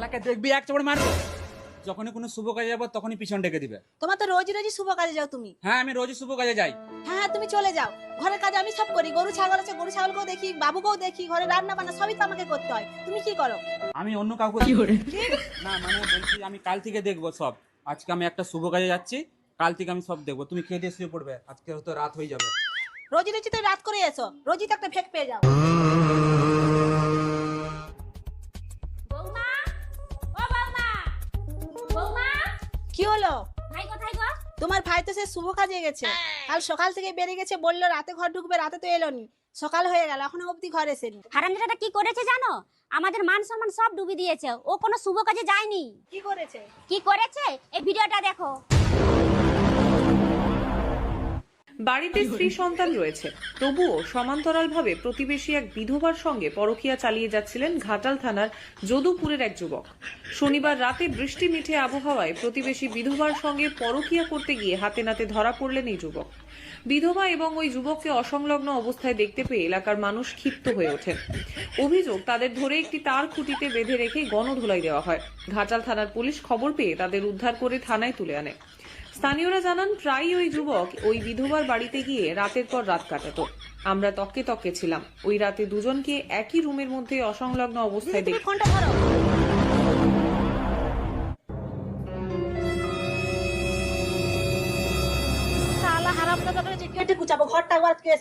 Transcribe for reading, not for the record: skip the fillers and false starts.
শালাকে দেখবি এক চড় মারবো। যখনই কোনো শুভ কাজে যাবো তখনই পিছন ডেকে দিবে। তোমার তো রোজ রোজই শুভ কাজে যাও তুমি। হ্যাঁ আমি রোজই শুভ কাজে যাই। হ্যাঁ তুমি চলে যাও, ঘরের কাজ আমি সব করি। গরু ছাগল আছে, গরু ছাগলকেও দেখি, বাবুকেও দেখি, ঘরে রান্না বান্না সবই তো আমাকে করতে হয়। তুমি কি করো? আমি অন্য কাউকে না মানে বলছি আমি কাল থেকে দেখবো সব। আজকে আমি একটা শুভ কাজে যাচ্ছি, কাল থেকে আমি সব দেখবো। তুমি খেয়ে দিয়ে শুয়ে পড়বে, আজকে হয়তো রাত হয়ে যাবে। রোজই রোজই তো রাত করে এসো, রোজই তো একটা ফেক পেয়ে যাও। বৌমা, ও বৌমা, বৌমা, কি হলো? ভাই কোথায় গো? তোমার ভাই তো সে শুভ কাজে গেছে, কাল সকাল থেকে বেরিয়ে গেছে, বললো রাতে ঘর ঢুকবে, রাতে তো এলোনি। সকাল হয়ে গেল, এখনো অবধি ঘরে এসেনি। হারামজাদাটা কি করেছে জানো? আমাদের মান সম্মান সব ডুবি দিয়েছে। ও কোনো শুভ কাজে যায়নি। কি করেছে? কি করেছে এই ভিডিওটা দেখো। বাড়িতে স্ত্রী সন্তান রয়েছে, তবুও সমান্তরালভাবে প্রতিবেশী এক বিধবার সঙ্গে পরকীয়া চালিয়ে যাচ্ছিলেন ঘাটাল থানার যদুপুরের এক যুবক। শনিবার রাতে বৃষ্টি মিঠে আবহাওয়ায় প্রতিবেশী বিধবার সঙ্গে পরকীয়া করতে গিয়ে হাতে নাতে ধরা পড়লেন এই যুবক। বিধবা এবং ওই যুবককে অসংলগ্ন অবস্থায় দেখতে পেয়ে এলাকার মানুষ ক্ষিপ্ত হয়ে ওঠেন। অভিযোগ, তাদের ধরে একটি তার খুঁটিতে বেঁধে রেখে গণধোলাই দেওয়া হয়। ঘাটাল থানার পুলিশ খবর পেয়ে তাদের উদ্ধার করে থানায় তুলে আনে। স্থানীয়রা জানান, প্রায়ই ওই যুবক ওই বিধবার বাড়িতে গিয়ে রাতের পর রাত কাটাতো। আমরা তককে তককে ছিলাম। ওই রাতে দুজনকে একই রুমের মধ্যে অসংলগ্ন অবস্থায় তুমি দেখি। ফোনটা ধরো। শালা হারামজাদা করে যে কেটে কুচাবো, ঘরটা একবার কে